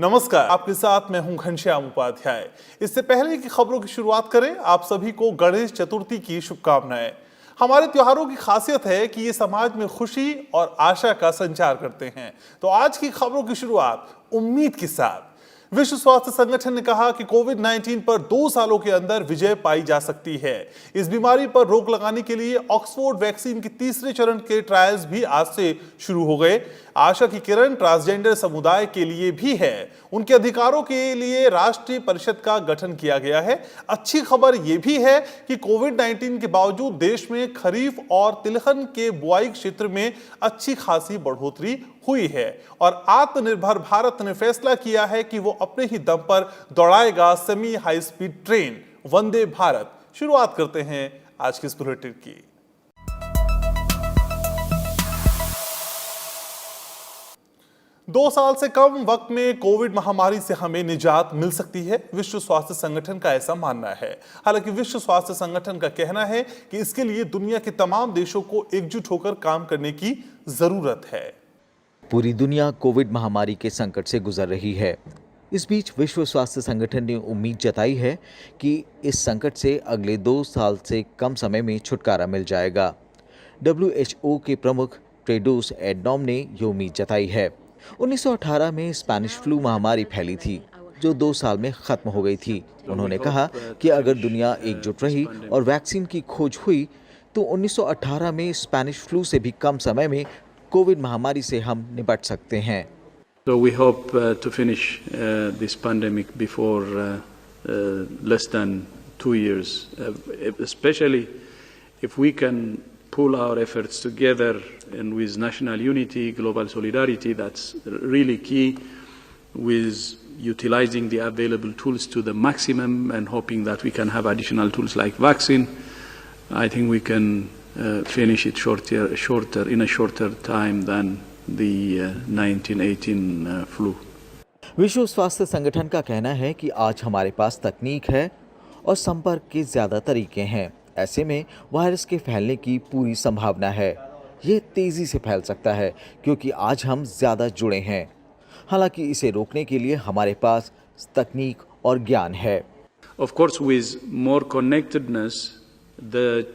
नमस्कार, आपके साथ मैं हूं घनश्याम उपाध्याय। इससे पहले की खबरों की शुरुआत करें, आप सभी को गणेश चतुर्थी की शुभकामनाएं। हमारे त्योहारों की खासियत है कि ये समाज में खुशी और आशा का संचार करते हैं। तो आज की खबरों की शुरुआत उम्मीद के साथ। विश्व स्वास्थ्य संगठन ने कहा कि कोविड-19 पर 2 सालों के अंदर विजय पाई जा सकती है। इस बीमारी पर रोक लगाने के लिए ऑक्सफोर्ड वैक्सीन के तीसरे चरण के ट्रायल्स भी आज से शुरू हो गए। आशा की किरण ट्रांसजेंडर समुदाय के लिए भी है। उनके अधिकारों के लिए राष्ट्रीय परिषद का गठन किया गया है। अच्छी खबर यह भी है कि कोविड-19 के बावजूद देश में खरीफ और तिलहन के बुआई क्षेत्र में अच्छी खासी बढ़ोतरी हुई है और आत्मनिर्भर भारत ने फैसला किया है कि वो अपने ही दम पर दौड़ाएगा semi high speed train Vande Bharat. शुरुआत करते हैं आज के इस बुलेटिन की। 2 साल से कम वक्त में कोविड महामारी से हमें निजात मिल सकती है, विश्व स्वास्थ्य संगठन का ऐसा मानना है। हालांकि विश्व स्वास्थ्य संगठन का कहना है कि इसके लिए दुनिया के तमाम देशों को एकजुट होकर काम करने की जरूरत है। पूरी दुनिया कोविड महामारी के संकट से गुजर रही है। इस बीच विश्व स्वास्थ्य संगठन ने उम्मीद जताई है कि इस संकट से अगले 2 साल से कम समय में छुटकारा मिल जाएगा। WHO के प्रमुख टेड्रोस एडनॉम ने ये उम्मीद जताई है। 1918 में स्पेनिश फ्लू महामारी फैली थी, जो 2 साल में खत्म हो गई थी। उन्होंने कहा कि अगर दुनिया एकजुट रही और वैक्सीन की खोज हुई तो 1918 में स्पेनिश फ्लू से भी कम समय में कोविड महामारी से हम निपट सकते हैं। So we hope to finish this pandemic before less than 2 years, especially if we can pull our efforts together and with national unity, global solidarity. That's really key, with utilizing the available tools to the maximum and hoping that we can have additional tools like vaccine. I think we can finish it in a shorter time than the 1918 flu. विश्व स्वास्थ्य संगठन का कहना है कि आज हमारे पास तकनीक है और संपर्क के ज्यादा तरीके हैं। ऐसे में वायरस के फैलने की पूरी संभावना है। ये तेजी से फैल सकता है क्योंकि आज हम ज्यादा जुड़े हैं। हालांकि इसे रोकने के लिए हमारे पास तकनीक और ज्ञान है। Of course, with more connectedness, the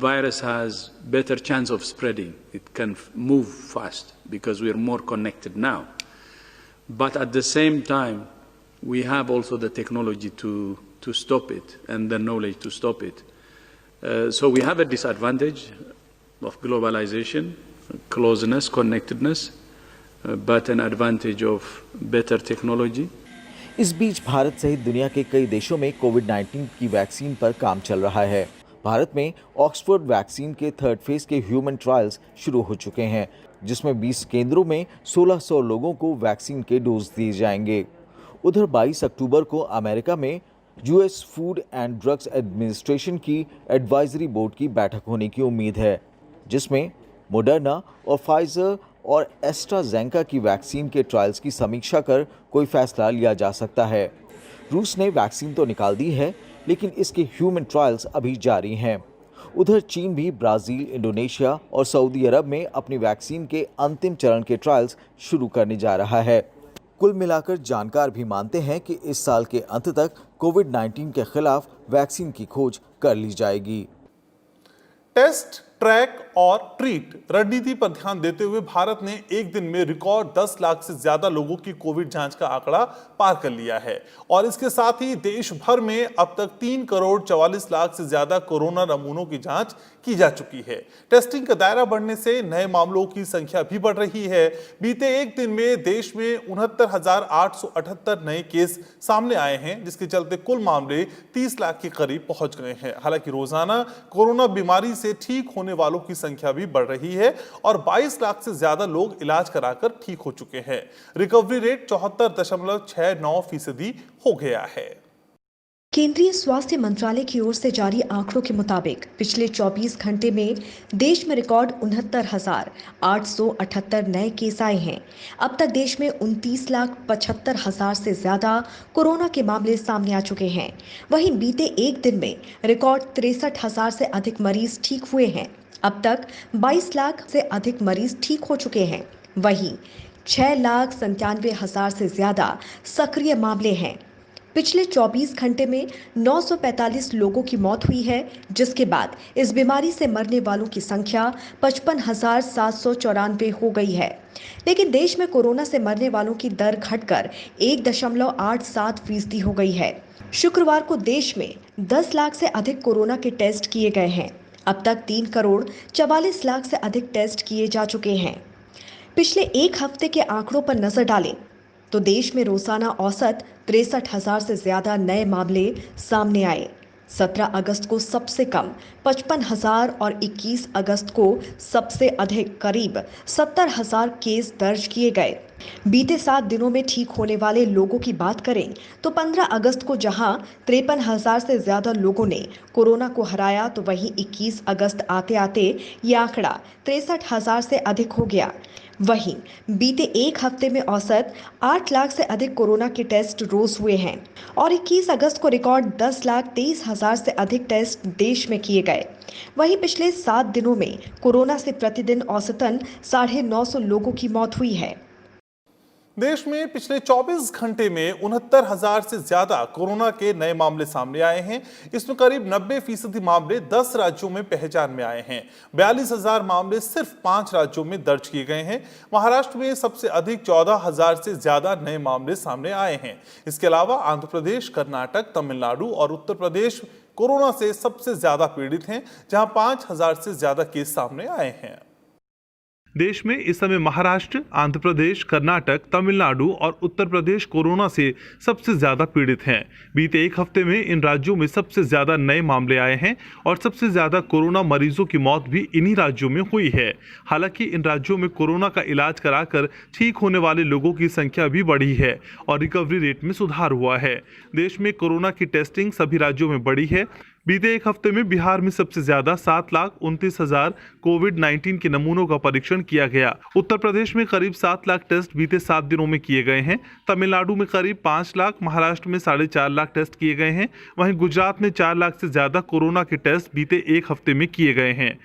virus has better chance of spreading. It can move fast because we are more connected now. But at the same time, we have also the technology to stop it and the knowledge to stop it. So we have a disadvantage of globalization, closeness, connectedness, but an advantage of better technology. इस बीच भारत सहित दुनिया के कई देशों में कोविड-19 की vaccine पर काम चल रहा है। भारत में ऑक्सफोर्ड वैक्सीन के 3rd फेज के ह्यूमन ट्रायल्स शुरू हो चुके हैं, जिसमें 20 केंद्रों में 1600 लोगों को वैक्सीन के डोज दिए जाएंगे। उधर 22 अक्टूबर को अमेरिका में US food and drugs administration की एडवाइजरी बोर्ड की बैठक होने की उम्मीद है, जिसमें मोडर्ना और फाइजर और एस्ट्राजेनेका की वैक्सीन के ट्रायल्स की समीक्षा कर कोई फैसला लिया जा सकता है। रूस ने वैक्सीन तो निकाल दी है, लेकिन इसके ह्यूमन ट्रायल्स अभी जारी हैं। उधर चीन भी ब्राजील, इंडोनेशिया और सऊदी अरब में अपनी वैक्सीन के अंतिम चरण के ट्रायल्स शुरू करने जा रहा है। कुल मिलाकर जानकार भी मानते हैं कि इस साल के अंत तक कोविड-19 के खिलाफ वैक्सीन की खोज कर ली जाएगी। टेस्ट, ट्रैक और ट्रीट रणनीति पर ध्यान देते हुए भारत ने एक दिन में रिकॉर्ड 10 लाख से ज्यादा लोगों की कोविड जांच का आंकड़ा पार कर लिया है और इसके साथ ही देश भर में अब तक 3 करोड़ 44 लाख से ज्यादा कोरोना नमूनों की जांच की जा चुकी है। टेस्टिंग का दायरा बढ़ने से नए मामलों की संख्या भी बढ़ रही है। बीते एक दिन में देश में 69,878 नए केस सामने आए हैं, जिसके चलते कुल मामले 30 लाख के करीब पहुंच गए हैं। हालांकि रोजाना कोरोना बीमारी से ठीक होने वालों की संख्या भी बढ़ रही है और 22 लाख से ज्यादा लोग इलाज कराकर ठीक हो चुके हैं। रिकवरी रेट 74.69% हो गया है। केंद्रीय स्वास्थ्य मंत्रालय की ओर से जारी आंकड़ों के मुताबिक पिछले 24 घंटे में देश में रिकॉर्ड 69,878 नए केस आए हैं। अब तक देश में 29,75,000 से ज्यादा कोरोना के मामले सामने आ चुके हैं। वहीं बीते एक दिन में रिकॉर्ड 63,000 से अधिक मरीज ठीक हुए हैं। अब तक 22 लाख से अधिक मरीज ठीक हो चुके हैं। वहीं 6,97,000 से ज्यादा सक्रिय मामले हैं। पिछले 24 घंटे में 945 लोगों की मौत हुई है, जिसके बाद इस बीमारी से मरने वालों की संख्या 55,794 हो गई है। लेकिन देश में कोरोना से मरने वालों की दर घटकर 1.87% हो गई है। शुक्रवार को देश में 10 लाख से अधिक कोरोना के टेस्ट किए गए हैं। अब तक 3,44,00,000 से अधिक टेस्ट किए जा चुके हैं। पिछले एक हफ्ते के आंकड़ों पर नजर डालें तो देश में रोजाना औसत 63,000 से ज्यादा नए मामले सामने आए। 17 अगस्त को सबसे कम 55,000 और 21 अगस्त को सबसे अधिक करीब 70,000 केस दर्ज किए गए। बीते 7 दिनों में ठीक होने वाले लोगों की बात करें तो 15 अगस्त को जहां 53,000 से ज्यादा लोगों ने कोरोना को हराया, तो वहीं 21 अगस्त आते आते ये आंकड़ा 63,000 से अधिक हो गया। वहीं बीते एक हफ्ते में औसत 8 लाख से अधिक कोरोना के टेस्ट रोज हुए हैं और 21 अगस्त को रिकॉर्ड 10,23,000 से अधिक टेस्ट देश में किए गए। वहीं पिछले 7 दिनों में कोरोना से प्रतिदिन औसतन 950 लोगों की मौत हुई है। देश में पिछले 24 घंटे में 69,000 से ज्यादा कोरोना के नए मामले सामने आए हैं। इसमें करीब 90% मामले 10 राज्यों में पहचान में आए हैं। 42,000 मामले सिर्फ 5 राज्यों में दर्ज किए गए हैं। महाराष्ट्र में सबसे अधिक 14,000 से ज्यादा नए मामले सामने आए हैं। इसके अलावा आंध्र प्रदेश, कर्नाटक, तमिलनाडु और उत्तर प्रदेश कोरोना से सबसे ज्यादा पीड़ित हैं, जहां 5,000 से ज्यादा केस सामने आए हैं। देश में इस समय महाराष्ट्र, आंध्र प्रदेश, कर्नाटक, तमिलनाडु और उत्तर प्रदेश कोरोना से सबसे ज्यादा पीड़ित हैं। बीते एक हफ्ते में इन राज्यों में सबसे ज्यादा नए मामले आए हैं और सबसे ज्यादा कोरोना मरीजों की मौत भी इन्हीं राज्यों में हुई है। हालांकि इन राज्यों में कोरोना का इलाज कराकर ठीक होने वाले लोगों की संख्या भी बढ़ी है और रिकवरी रेट में सुधार हुआ है। देश में कोरोना की टेस्टिंग सभी राज्यों में बढ़ी है। बीते एक हफ्ते में बिहार में सबसे ज्यादा 7,29,000 कोविड-19 के नमूनों का परीक्षण किया गया। उत्तर प्रदेश में करीब 7 लाख टेस्ट बीते 7 दिनों में किए गए हैं। तमिलनाडु में करीब 5 लाख, महाराष्ट्र में 4.5 लाख टेस्ट किए गए हैं। वहीं गुजरात में 4 लाख से ज्यादा कोरोना के टेस्ट बीते एक हफ्ते में किए गए हैं।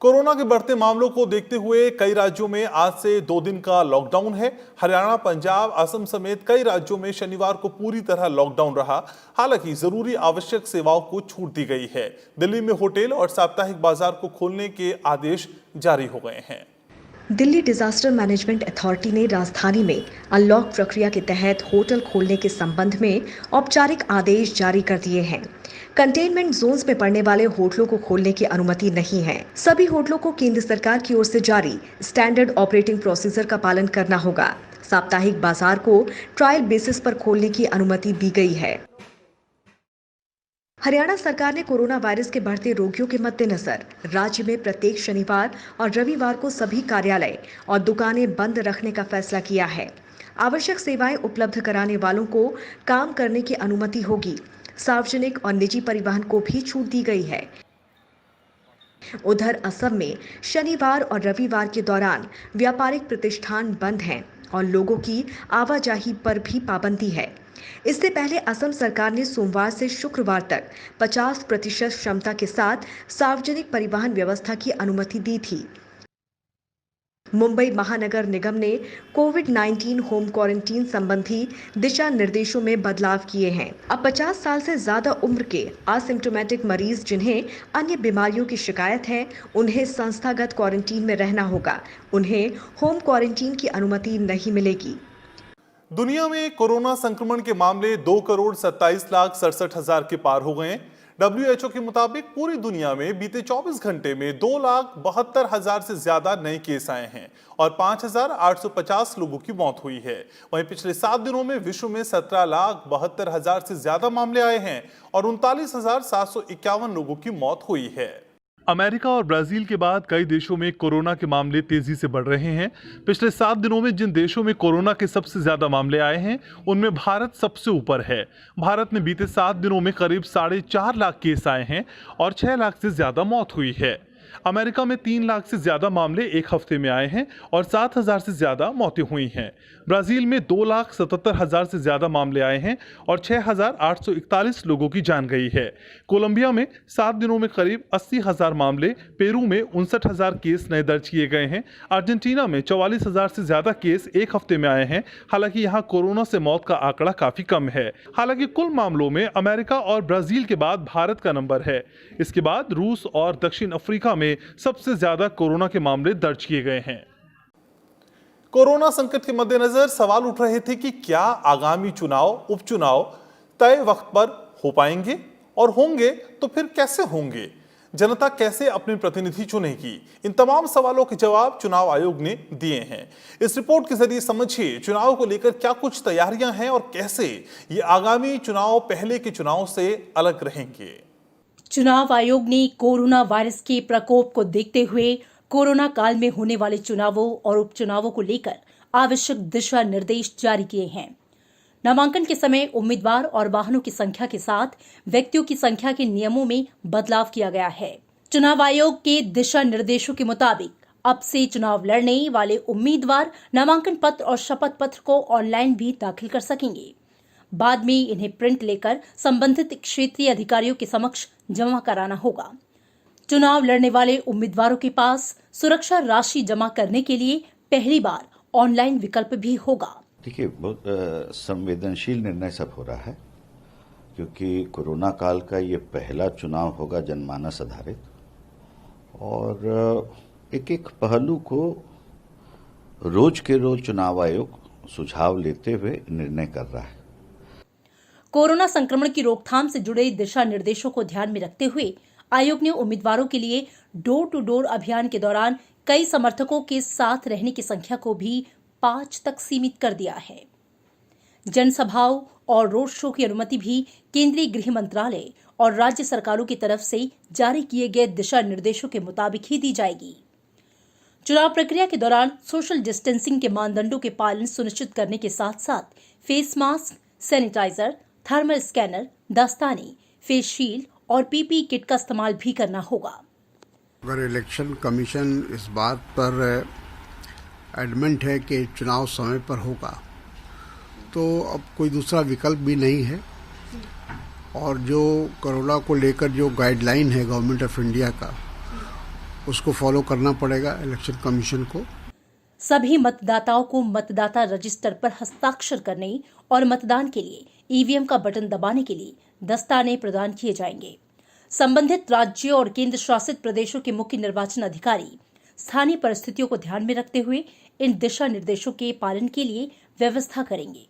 कोरोना के बढ़ते मामलों को देखते हुए कई राज्यों में आज से 2 दिन का लॉकडाउन है। हरियाणा, पंजाब, असम समेत कई राज्यों में शनिवार को पूरी तरह लॉकडाउन रहा। हालांकि जरूरी आवश्यक सेवाओं को छूट दी गई है। दिल्ली में होटल और साप्ताहिक बाजार को खोलने के आदेश जारी हो गए हैं। दिल्ली डिजास्टर मैनेजमेंट अथॉरिटी ने राजधानी में अनलॉक प्रक्रिया के तहत होटल खोलने के संबंध में औपचारिक आदेश जारी कर दिए हैं। कंटेनमेंट जोन्स में पड़ने वाले होटलों को खोलने की अनुमति नहीं है। सभी होटलों को केंद्र सरकार की ओर से जारी स्टैंडर्ड ऑपरेटिंग प्रोसीजर का पालन करना होगा। साप्ताहिक बाजार को ट्रायल बेसिस पर खोलने की अनुमति दी गई है। हरियाणा सरकार ने कोरोना वायरस के बढ़ते रोगियों के मद्देनजर राज्य में प्रत्येक शनिवार और रविवार को सभी कार्यालय और दुकानें बंद रखने का फैसला किया है। आवश्यक सेवाएं उपलब्ध कराने वालों को काम करने की अनुमति होगी। सार्वजनिक और निजी परिवहन को भी छूट दी गई है। उधर असम में शनिवार और रविवार के दौरान व्यापारिक प्रतिष्ठान बंद हैं और लोगों की आवाजाही पर भी पाबंदी है। इससे पहले असम सरकार ने सोमवार से शुक्रवार तक 50% क्षमता के साथ सार्वजनिक परिवहन व्यवस्था की अनुमति दी थी। मुंबई महानगर निगम ने कोविड-19 होम क्वारंटीन संबंधी दिशा निर्देशों में बदलाव किए हैं। अब 50 साल से ज्यादा उम्र के असिम्प्टोमेटिक मरीज जिन्हें अन्य बीमारियों की शिकायत है, उन्हें संस्थागत क्वारंटीन में रहना होगा। उन्हें होम क्वारंटीन की अनुमति नहीं मिलेगी। दुनिया में कोरोना संक्रमण के मामले 2,27,67,000 के पार हो गए हैं। WHO के मुताबिक पूरी दुनिया में बीते 24 घंटे में 2,72,000 से ज्यादा नए केस आए हैं और 5,850 लोगों की मौत हुई है। वहीं पिछले 7 दिनों में विश्व में 17,72,000 से ज्यादा मामले आए हैं और 39,751 लोगों की मौत हुई है। अमेरिका और ब्राजील के बाद कई देशों में कोरोना के मामले तेजी से बढ़ रहे हैं। पिछले 7 दिनों में जिन देशों में कोरोना के सबसे ज्यादा मामले आए हैं, उनमें भारत सबसे ऊपर है। भारत में बीते 7 दिनों में करीब 4.5 लाख केस आए हैं और 6 लाख से ज्यादा मौत हुई है। अमेरिका में 3 लाख से ज्यादा मामले एक हफ्ते में आए हैं और 7,000 से ज्यादा मौतें हुई हैं। ब्राजील में 2,77,000 से ज्यादा मामले आए हैं और 6,841 लोगों की जान गई है। कोलंबिया में 7 दिनों में करीब 80,000 मामले, पेरू में 59,000 केस नए दर्ज किए गए हैं। अर्जेंटीना में 44,000 से ज्यादा केस एक हफ्ते में आए हैं। हालांकि यहाँ कोरोना से मौत का आंकड़ा काफी कम है। हालांकि कुल मामलों में अमेरिका और ब्राजील के बाद भारत का नंबर है। इसके बाद रूस और दक्षिण अफ्रीका में सबसे ज्यादा कोरोना के मामले दर्ज किए गए हैं। कोरोना संकट के मद्देनजर सवाल उठ रहे थे कि क्या आगामी चुनाव, उपचुनाव तय वक्त पर हो पाएंगे और होंगे तो फिर कैसे होंगे? जनता कैसे अपने प्रतिनिधि चुनेगी? इन तमाम सवालों के जवाब चुनाव आयोग ने दिए हैं। इस रिपोर्ट के जरिए समझिए चुनाव को लेकर क्या कुछ तैयारियां हैं और कैसे ये आगामी चुनाव पहले के चुनाव से अलग रहेंगे। चुनाव आयोग ने कोरोना वायरस के प्रकोप को देखते हुए कोरोना काल में होने वाले चुनावों और उपचुनावों को लेकर आवश्यक दिशा निर्देश जारी किए हैं। नामांकन के समय उम्मीदवार और वाहनों की संख्या के साथ व्यक्तियों की संख्या के नियमों में बदलाव किया गया है। चुनाव आयोग के दिशा निर्देशों के मुताबिक अब से चुनाव लड़ने वाले उम्मीदवार नामांकन पत्र और शपथ पत्र को ऑनलाइन भी दाखिल कर सकेंगे। बाद में इन्हें प्रिंट लेकर संबंधित क्षेत्रीय अधिकारियों के समक्ष जमा कराना होगा। चुनाव लड़ने वाले उम्मीदवारों के पास सुरक्षा राशि जमा करने के लिए पहली बार ऑनलाइन विकल्प भी होगा। देखिए, बहुत संवेदनशील निर्णय सब हो रहा है क्योंकि कोरोना काल का ये पहला चुनाव होगा जनमानस आधारित और एक एक पहलू को रोज के रोज चुनाव आयोग सुझाव लेते हुए निर्णय कर रहा है। कोरोना संक्रमण की रोकथाम से जुड़े दिशा निर्देशों को ध्यान में रखते हुए आयोग ने उम्मीदवारों के लिए डोर टू डोर अभियान के दौरान कई समर्थकों के साथ रहने की संख्या को भी 5 तक सीमित कर दिया है। जनसभाओं और रोड शो की अनुमति भी केंद्रीय गृह मंत्रालय और राज्य सरकारों की तरफ से जारी किए गए दिशा निर्देशों के मुताबिक ही दी जाएगी। चुनाव प्रक्रिया के दौरान सोशल डिस्टेंसिंग के मानदंडों के पालन सुनिश्चित करने के साथ साथ face mask, sanitiser, thermal scanner, दस्ताने, फेस शील्ड और पीपी किट का इस्तेमाल भी करना होगा। अगर इलेक्शन कमीशन इस बात पर एडमेंट है कि चुनाव समय पर होगा तो अब कोई दूसरा विकल्प भी नहीं है और जो कोरोना को लेकर जो गाइडलाइन है गवर्नमेंट ऑफ इंडिया का उसको फॉलो करना पड़ेगा इलेक्शन कमीशन को। सभी मतदाताओं को मतदाता रजिस्टर पर हस्ताक्षर करने और मतदान के लिए ईवीएम का बटन दबाने के लिए दस्ताने प्रदान किए जाएंगे। संबंधित राज्यों और केंद्र शासित प्रदेशों के मुख्य निर्वाचन अधिकारी स्थानीय परिस्थितियों को ध्यान में रखते हुए इन दिशा निर्देशों के पालन के लिए व्यवस्था करेंगे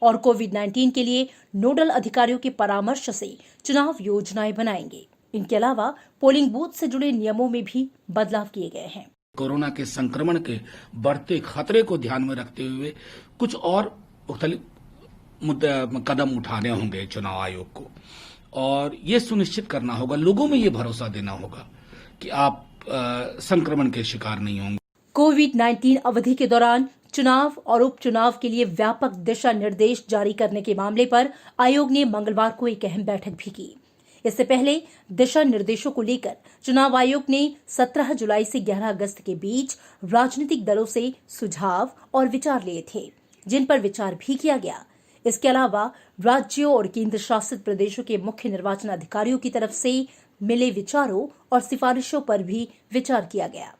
और कोविड-19 के लिए नोडल अधिकारियों के परामर्श से चुनाव योजनाएं बनाएंगे। इनके अलावा पोलिंग बूथ से जुड़े नियमों में भी बदलाव किए गए हैं। कोरोना के संक्रमण के बढ़ते खतरे को ध्यान में रखते हुए कुछ और कदम उठाने होंगे चुनाव आयोग को और ये सुनिश्चित करना होगा, लोगों में ये भरोसा देना होगा कि आप संक्रमण के शिकार नहीं होंगे। कोविड-19 अवधि के दौरान चुनाव और उपचुनाव के लिए व्यापक दिशा निर्देश जारी करने के मामले पर आयोग ने मंगलवार को एक अहम बैठक भी की। इससे पहले दिशा निर्देशों को लेकर चुनाव आयोग ने 17 जुलाई से 11 अगस्त के बीच राजनीतिक दलों से सुझाव और विचार लिए थे, जिन पर विचार भी किया गया। इसके अलावा राज्यों और केंद्र शासित प्रदेशों के मुख्य निर्वाचन अधिकारियों की तरफ से मिले विचारों और सिफारिशों पर भी विचार किया गया।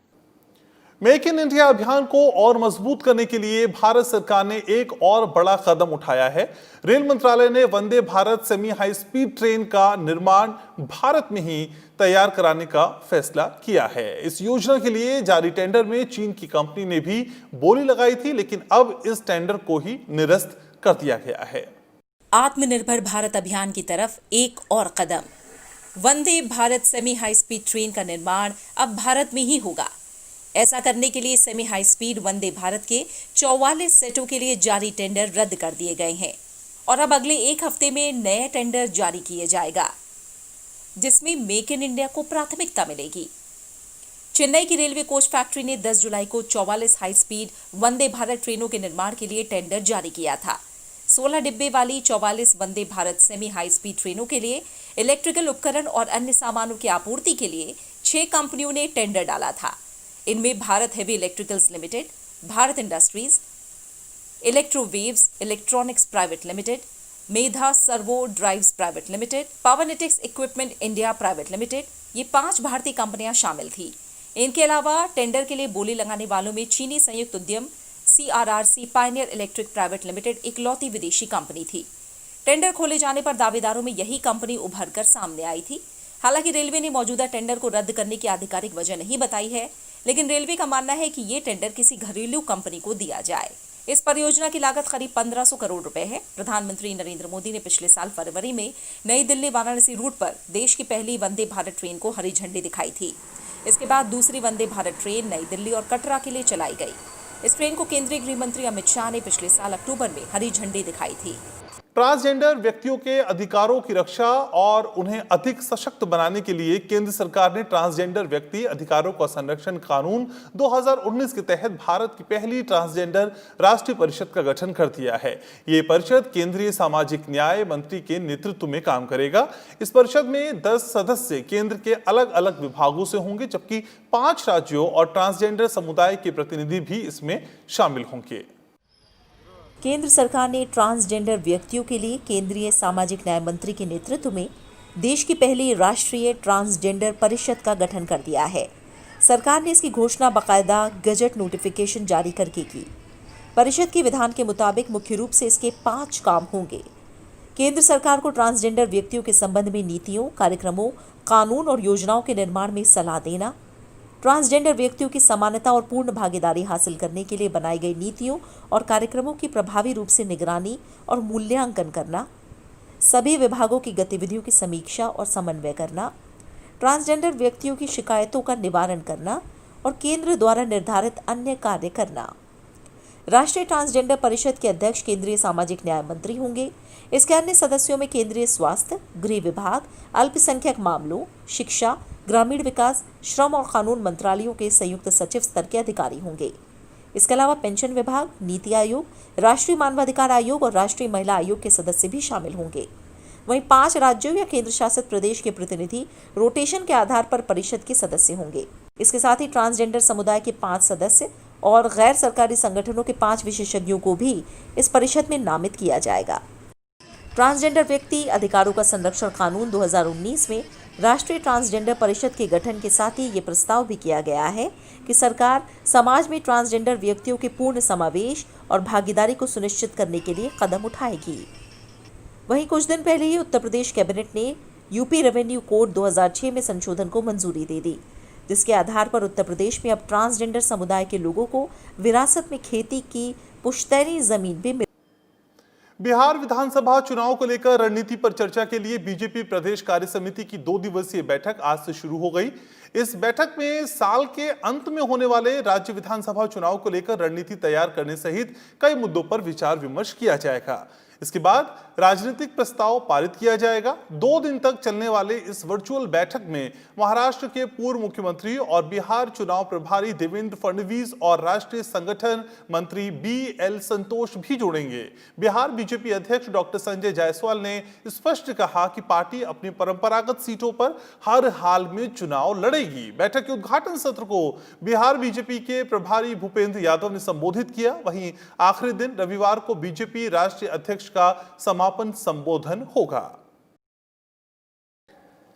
मेक इन इंडिया अभियान को और मजबूत करने के लिए भारत सरकार ने एक और बड़ा कदम उठाया है। रेल मंत्रालय ने Vande Bharat semi high speed train का निर्माण भारत में ही तैयार कराने का फैसला किया है। इस योजना के लिए जारी टेंडर में चीन की कंपनी ने भी बोली लगाई थी, लेकिन अब इस टेंडर को ही निरस्त कर दिया गया है। आत्मनिर्भर भारत अभियान की तरफ एक और कदम। Vande Bharat semi high speed train का निर्माण अब भारत में ही होगा। ऐसा करने के लिए semi high speed Vande Bharat के 44 सेटों के लिए जारी टेंडर रद्द कर दिए गए हैं और अब अगले एक हफ्ते में नया टेंडर जारी किया जाएगा, जिसमें मेक इन इंडिया को प्राथमिकता मिलेगी। चेन्नई की रेलवे कोच फैक्ट्री ने 10 जुलाई को 44 हाई स्पीड वंदे भारत ट्रेनों के निर्माण के लिए टेंडर जारी किया था। 16 डिब्बे वाली 44 वंदे भारत सेमी हाई स्पीड ट्रेनों के लिए इलेक्ट्रिकल उपकरण और अन्य सामानों की आपूर्ति के लिए 6 कंपनियों ने टेंडर डाला था। इनमें Bharat heavy electricals limited, Bharat industries, electrowaves electronics private limited, Medha servo drives private limited, powernetics equipment India private limited, ये 5 भारतीय कंपनियां शामिल थी। इनके अलावा टेंडर के लिए बोली लगाने वालों में चीनी संयुक्त उद्यम CRRC Pioneer electric private limited इकलौती विदेशी कंपनी थी। टेंडर खोले जाने पर दावेदारों में यही कंपनी उभर कर सामने आई थी। हालांकि रेलवे ने मौजूदा टेंडर को रद्द करने की आधिकारिक वजह नहीं बताई है, लेकिन रेलवे का मानना है कि ये टेंडर किसी घरेलू कंपनी को दिया जाए। इस परियोजना की लागत करीब 1500 करोड़ रुपए है। प्रधानमंत्री नरेंद्र मोदी ने पिछले साल फरवरी में नई दिल्ली वाराणसी रूट पर देश की पहली वंदे भारत ट्रेन को हरी झंडी दिखाई थी। इसके बाद दूसरी वंदे भारत ट्रेन नई दिल्ली और कटरा के लिए चलाई गई। इस ट्रेन को केंद्रीय गृह मंत्री अमित शाह ने पिछले साल अक्टूबर में हरी झंडी दिखाई थी। ट्रांसजेंडर व्यक्तियों के अधिकारों की रक्षा और उन्हें अधिक सशक्त बनाने के लिए केंद्र सरकार ने ट्रांसजेंडर व्यक्ति अधिकारों का संरक्षण कानून 2019 के तहत भारत की पहली ट्रांसजेंडर राष्ट्रीय परिषद का गठन कर दिया है। ये परिषद केंद्रीय सामाजिक न्याय मंत्री के नेतृत्व में काम करेगा। इस परिषद में 10 सदस्य केंद्र के अलग अलग विभागों से होंगे, जबकि 5 राज्यों और ट्रांसजेंडर समुदाय के प्रतिनिधि भी इसमें शामिल होंगे। केंद्र सरकार ने ट्रांसजेंडर व्यक्तियों के लिए केंद्रीय सामाजिक न्याय मंत्री के नेतृत्व में देश की पहली राष्ट्रीय ट्रांसजेंडर परिषद का गठन कर दिया है। सरकार ने इसकी घोषणा बाकायदा गजट नोटिफिकेशन जारी करके की। परिषद के विधान के मुताबिक मुख्य रूप से इसके 5 काम होंगे। केंद्र सरकार को ट्रांसजेंडर व्यक्तियों के संबंध में नीतियों, कार्यक्रमों, कानून और योजनाओं के निर्माण में सलाह देना, ट्रांसजेंडर व्यक्तियों की समानता और पूर्ण भागीदारी हासिल करने के लिए बनाई गई नीतियों और कार्यक्रमों की प्रभावी रूप से निगरानी और मूल्यांकन करना, सभी विभागों की गतिविधियों की समीक्षा और समन्वय करना, ट्रांसजेंडर व्यक्तियों की शिकायतों का निवारण करना और केंद्र द्वारा निर्धारित अन्य कार्य करना। राष्ट्रीय ट्रांसजेंडर परिषद के अध्यक्ष केंद्रीय सामाजिक न्याय मंत्री होंगे। इसके अन्य सदस्यों में केंद्रीय स्वास्थ्य, गृह विभाग, अल्पसंख्यक मामलों, शिक्षा, ग्रामीण विकास, श्रम और कानून मंत्रालयों के संयुक्त सचिव स्तर के अधिकारी होंगे। इसके अलावा पेंशन विभाग, नीति आयोग, राष्ट्रीय मानवाधिकार आयोग और राष्ट्रीय महिला आयोग के सदस्य भी शामिल होंगे। वहीं 5 राज्यों या केंद्र शासित प्रदेश के प्रतिनिधि रोटेशन के आधार पर परिषद के सदस्य होंगे। इसके साथ ही ट्रांसजेंडर समुदाय के 5 सदस्य और गैर सरकारी संगठनों के 5 विशेषज्ञों को भी इस परिषद में नामित किया जाएगा। ट्रांसजेंडर व्यक्ति अधिकारों का संरक्षण कानून 2019 में राष्ट्रीय ट्रांसजेंडर परिषद के गठन के साथ ही ये प्रस्ताव भी किया गया है कि सरकार समाज में ट्रांसजेंडर व्यक्तियों के पूर्ण समावेश और भागीदारी को सुनिश्चित करने के लिए कदम उठाएगी। वहीं कुछ दिन पहले ही उत्तर प्रदेश कैबिनेट ने यूपी रेवेन्यू कोड 2006 में संशोधन को मंजूरी दे दी, जिसके आधार पर उत्तर प्रदेश में अब ट्रांसजेंडर समुदाय के लोगों को विरासत में खेती की पुश्तैनी जमीन भी मिल। बिहार विधानसभा चुनाव को लेकर रणनीति पर चर्चा के लिए बीजेपी प्रदेश कार्य समिति की 2 दिवसीय बैठक आज से शुरू हो गई। इस बैठक में साल के अंत में होने वाले राज्य विधानसभा चुनाव को लेकर रणनीति तैयार करने सहित कई मुद्दों पर विचार विमर्श किया जाएगा। इसके बाद राजनीतिक प्रस्ताव पारित किया जाएगा। 2 दिन तक चलने वाले इस वर्चुअल बैठक में महाराष्ट्र के पूर्व मुख्यमंत्री और बिहार चुनाव प्रभारी देवेंद्र फडणवीस और राष्ट्रीय संगठन मंत्री BL संतोष भी जुड़ेंगे। बिहार बीजेपी अध्यक्ष डॉक्टर संजय जायसवाल ने स्पष्ट कहा कि पार्टी अपनी परंपरागत सीटों पर हर हाल में चुनाव लड़ेगी। बैठक के उद्घाटन सत्र को बिहार बीजेपी के प्रभारी भूपेंद्र यादव ने संबोधित किया। वहीं आखिरी दिन रविवार को बीजेपी राष्ट्रीय अध्यक्ष का समापन संबोधन होगा।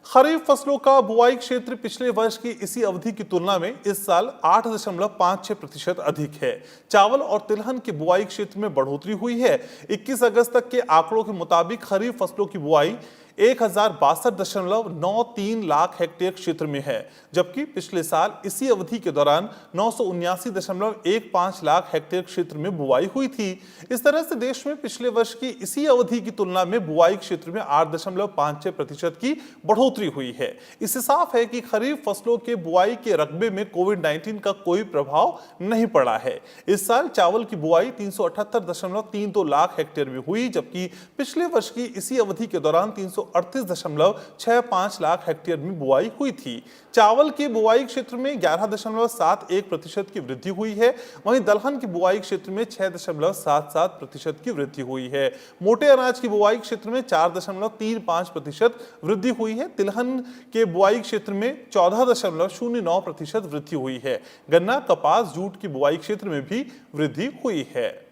खरीफ फसलों का बुआई क्षेत्र पिछले वर्ष की इसी अवधि की तुलना में इस साल 8.56% अधिक है। चावल और तिलहन के बुआई क्षेत्र में बढ़ोतरी हुई है। 21 अगस्त तक के आंकड़ों के मुताबिक खरीफ फसलों की बुआई 1062.93 लाख हेक्टेयर क्षेत्र में है, जबकि पिछले साल इसी अवधि के दौरान 979.15 लाख हेक्टेयर क्षेत्र में बुआई हुई थी। इस तरह से देश में पिछले वर्ष की इसी अवधि की तुलना में बुआई क्षेत्र में 8.56% की बढ़ोतरी हुई है। इससे साफ है कि खरीफ फसलों के बुआई के रकबे में कोविड-19 का कोई प्रभाव नहीं पड़ा है। इस साल चावल की बुआई 378.32 लाख हेक्टेयर में हुई, जबकि पिछले वर्ष की इसी अवधि के दौरान 138.65 लाख हेक्टेयर में बुआई हुई थी। चावल की बुआई क्षेत्र में 11.71% की वृद्धि हुई है। वहीं दलहन की बुआई क्षेत्र में 6.77% की वृद्धि हुई है। मोटे अनाज की बुआई क्षेत्र में 4.35% वृद्धि हुई है। तिलहन के बुआई क्षेत्र में 14.09% वृद्धि हुई है। गन्ना, कपास, जूट की बुआई क्षेत्र में भी वृद्धि हुई है।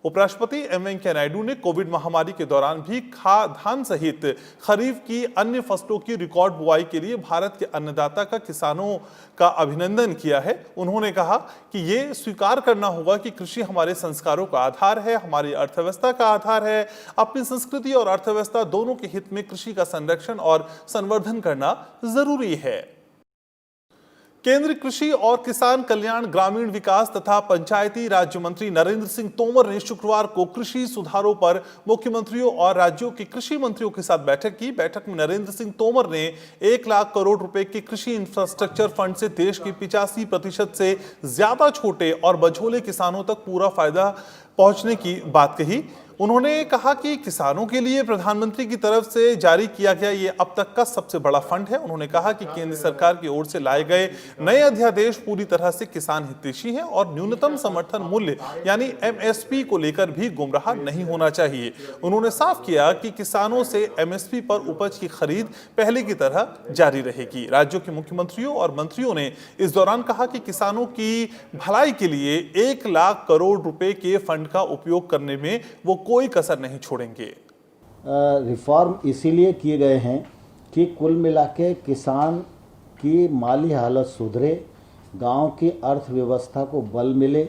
उपराष्ट्रपति एम वेंकैया नायडू ने कोविड महामारी के दौरान भी धान सहित खरीफ की अन्य फसलों की रिकॉर्ड बुआई के लिए भारत के अन्नदाता का किसानों का अभिनंदन किया है। उन्होंने कहा कि ये स्वीकार करना होगा कि कृषि हमारे संस्कारों का आधार है, हमारी अर्थव्यवस्था का आधार है। अपनी संस्कृति और अर्थव्यवस्था दोनों के हित में कृषि का संरक्षण और संवर्धन करना जरूरी है। केंद्रीय कृषि और किसान कल्याण, ग्रामीण विकास तथा पंचायती राज्य मंत्री नरेंद्र सिंह तोमर ने शुक्रवार को कृषि सुधारों पर मुख्यमंत्रियों और राज्यों के कृषि मंत्रियों के साथ बैठक की। बैठक में नरेंद्र सिंह तोमर ने 1 लाख करोड़ रुपए के कृषि इंफ्रास्ट्रक्चर फंड से देश के 85% से ज्यादा छोटे और मझोले किसानों तक पूरा फायदा पहुंचने की बात कही। उन्होंने कहा कि किसानों के लिए प्रधानमंत्री की तरफ से जारी किया गया ये अब तक का सबसे बड़ा फंड है। उन्होंने कहा कि केंद्र सरकार की ओर से लाए गए नए अध्यादेश पूरी तरह से किसान हितैषी हैं और न्यूनतम समर्थन मूल्य यानी एमएसपी को लेकर भी गुमराह नहीं होना चाहिए। उन्होंने साफ किया कि किसानों से एमएसपी पर उपज की खरीद पहले की तरह जारी रहेगी। राज्यों के मुख्यमंत्रियों और मंत्रियों ने इस दौरान कहा कि किसानों की भलाई के लिए 1 लाख करोड़ रुपए के फंड का उपयोग करने में वो कोई कसर नहीं छोड़ेंगे। रिफॉर्म इसीलिए किए गए हैं कि कुल मिला के किसान की माली हालत सुधरे, गांव की अर्थव्यवस्था को बल मिले,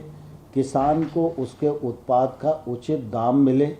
किसान को उसके उत्पाद का उचित दाम मिले।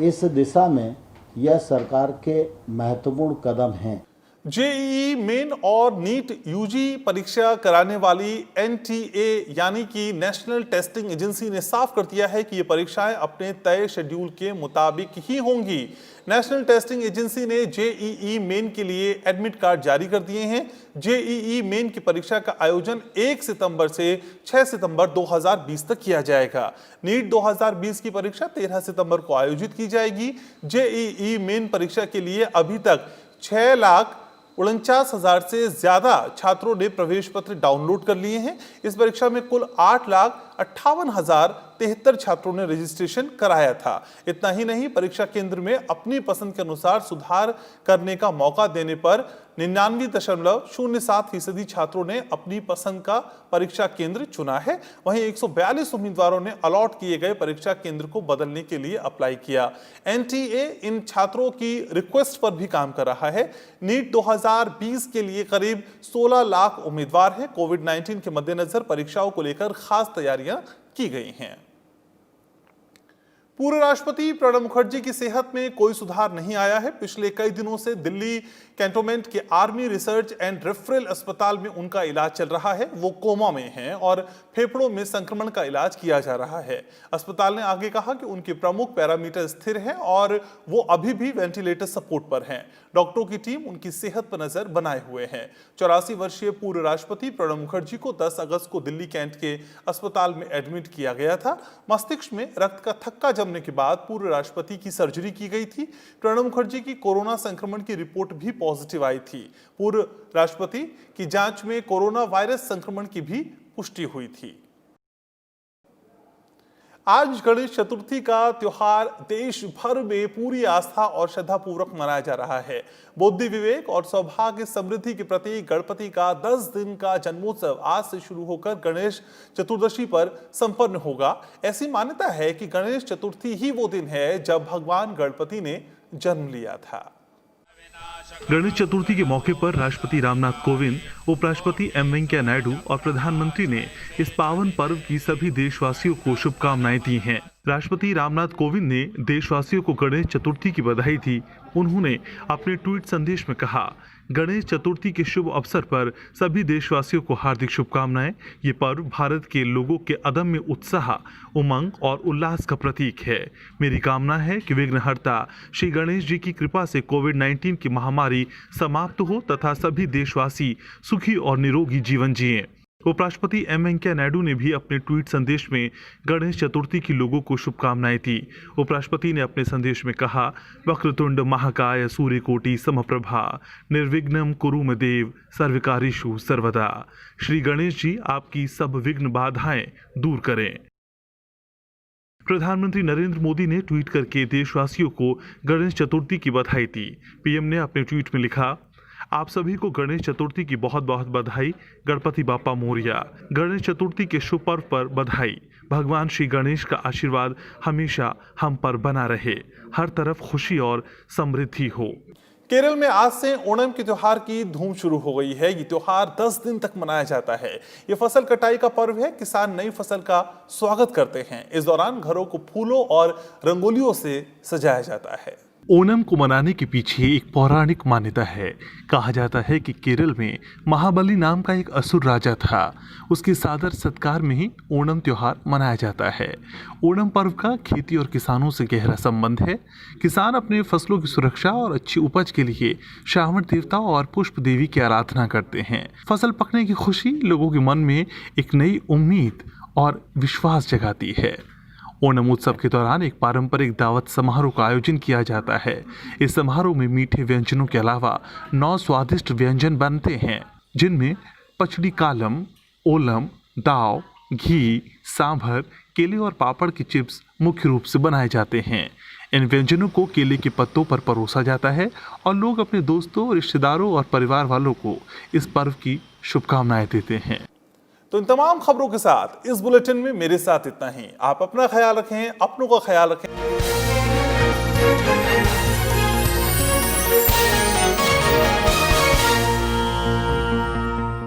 इस दिशा में यह सरकार के महत्वपूर्ण कदम हैं। जेईई मेन और नीट यूजी परीक्षा कराने वाली एनटीए यानी कि नेशनल टेस्टिंग एजेंसी ने साफ कर दिया है कि ये परीक्षाएं अपने तय शेड्यूल के मुताबिक ही होंगी। नेशनल टेस्टिंग एजेंसी ने जेईई मेन के लिए एडमिट कार्ड जारी कर दिए हैं। जेईई मेन की परीक्षा का आयोजन 1 सितंबर से 6 सितंबर 2020 तक किया जाएगा। नीट 2020 की परीक्षा 13 सितंबर को आयोजित की जाएगी। जेईई मेन परीक्षा के लिए अभी तक 6,49,000 से ज्यादा छात्रों ने प्रवेश पत्र डाउनलोड कर लिए हैं। इस परीक्षा में कुल 8,58,073 छात्रों ने रजिस्ट्रेशन कराया था। इतना ही नहीं, परीक्षा केंद्र में अपनी पसंद के अनुसार सुधार करने का मौका देने पर 99.07% छात्रों ने अपनी पसंद का परीक्षा केंद्र चुना है। वहीं 142 उम्मीदवारों ने अलॉट किए गए परीक्षा केंद्र को बदलने के लिए अप्लाई किया। एनटीए इन छात्रों की रिक्वेस्ट पर भी काम कर रहा है। नीट 2020 के लिए करीब 16 लाख उम्मीदवार हैं। कोविड-19 के मद्देनजर परीक्षाओं को लेकर खास तैयारियां की गई हैं। पूर्व राष्ट्रपति प्रणब मुखर्जी की सेहत में कोई सुधार नहीं आया है। पिछले कई दिनों से दिल्ली कैंटोनमेंट के आर्मी रिसर्च एंड रेफरल अस्पताल में उनका इलाज चल रहा है। वो कोमा में हैं और फेफड़ों में संक्रमण का इलाज किया जा रहा है। अस्पताल ने आगे कहा कि उनके प्रमुख पैरामीटर स्थिर हैं और वो अभी भी वेंटिलेटर सपोर्ट पर हैं। डॉक्टरों की टीम उनकी सेहत पर नजर बनाए हुए है। 84 वर्षीय पूर्व राष्ट्रपति प्रणब मुखर्जी को 10 अगस्त को दिल्ली कैंट के अस्पताल में एडमिट किया गया था। मस्तिष्क में रक्त का थक्का जमने के बाद पूर्व राष्ट्रपति की सर्जरी की गई थी। प्रणब मुखर्जी की कोरोना संक्रमण की रिपोर्ट भी पॉजिटिव आई थी। पूर्व राष्ट्रपति की जांच में कोरोना वायरस संक्रमण की भी पुष्टि हुई थी। आज गणेश चतुर्थी का त्योहार देश भर में पूरी आस्था और श्रद्धा पूर्वक मनाया जा रहा है। बुद्धि, विवेक और सौभाग्य समृद्धि के प्रतीक गणपति का 10 दिन का जन्मोत्सव आज से शुरू होकर गणेश चतुर्दशी पर संपन्न होगा। ऐसी मान्यता है कि गणेश चतुर्थी ही वो दिन है जब भगवान गणपति ने जन्म लिया था। गणेश चतुर्थी के मौके पर राष्ट्रपति रामनाथ कोविंद, उपराष्ट्रपति एम वेंकैया नायडू और प्रधानमंत्री ने इस पावन पर्व की सभी देशवासियों को शुभकामनाएं दी हैं। राष्ट्रपति रामनाथ कोविंद ने देशवासियों को गणेश चतुर्थी की बधाई दी। उन्होंने अपने ट्वीट संदेश में कहा, गणेश चतुर्थी के शुभ अवसर पर सभी देशवासियों को हार्दिक शुभकामनाएं। ये पर्व भारत के लोगों के अदम्य उत्साह, उमंग और उल्लास का प्रतीक है। मेरी कामना है कि विघ्नहर्ता श्री गणेश जी की कृपा से कोविड-19 की महामारी समाप्त हो तथा सभी देशवासी सुखी और निरोगी जीवन जिएं। उपराष्ट्रपति एम वेंकैया नायडू ने भी अपने ट्वीट संदेश में गणेश चतुर्थी की लोगों को शुभकामनाएं दी। उपराष्ट्रपति ने अपने संदेश में कहा, वक्रतुंड महाकाय सूर्यकोटि समप्रभा निर्विघ्नं कुरु मे देव सर्वकार्येषु सर्वदा। श्री गणेश जी आपकी सब विघ्न बाधाएं दूर करें। प्रधानमंत्री नरेंद्र मोदी ने ट्वीट करके देशवासियों को गणेश चतुर्थी की बधाई दी। पीएम ने अपने ट्वीट में लिखा, आप सभी को गणेश चतुर्थी की बहुत बहुत बधाई। गणपति बाप्पा मोरिया। गणेश चतुर्थी के शुभ पर्व पर बधाई। भगवान श्री गणेश का आशीर्वाद हमेशा हम पर बना रहे। हर तरफ खुशी और समृद्धि हो। केरल में आज से ओणम के त्योहार की धूम शुरू हो गई है। ये त्योहार 10 दिन तक मनाया जाता है। ये फसल कटाई का पर्व है। किसान नई फसल का स्वागत करते हैं। इस दौरान घरों को फूलों और रंगोलियों से सजाया जाता है। ओणम को मनाने के पीछे एक पौराणिक मान्यता है। कहा जाता है कि केरल में महाबली नाम का एक असुर राजा था। उसके सादर सत्कार में ही ओणम त्योहार मनाया जाता है। ओणम पर्व का खेती और किसानों से गहरा संबंध है। किसान अपने फसलों की सुरक्षा और अच्छी उपज के लिए श्रावण देवता और पुष्प देवी की आराधना करते हैं। फसल पकने की खुशी लोगों के मन में एक नई उम्मीद और विश्वास जगाती है। ओणम उत्सव के दौरान एक पारंपरिक दावत समारोह का आयोजन किया जाता है। इस समारोह में मीठे व्यंजनों के अलावा 9 स्वादिष्ट व्यंजन बनते हैं, जिनमें पचड़ी कालम, ओलम, दाव, घी, सांभर, केले और पापड़ के चिप्स मुख्य रूप से बनाए जाते हैं। इन व्यंजनों को केले के पत्तों पर परोसा जाता है और लोग अपने दोस्तों, रिश्तेदारों और परिवार वालों को इस पर्व की शुभकामनाएं देते हैं। तो इन तमाम खबरों के साथ इस बुलेटिन में मेरे साथ इतना ही। आप अपना ख्याल रखें, अपनों का ख्याल रखें।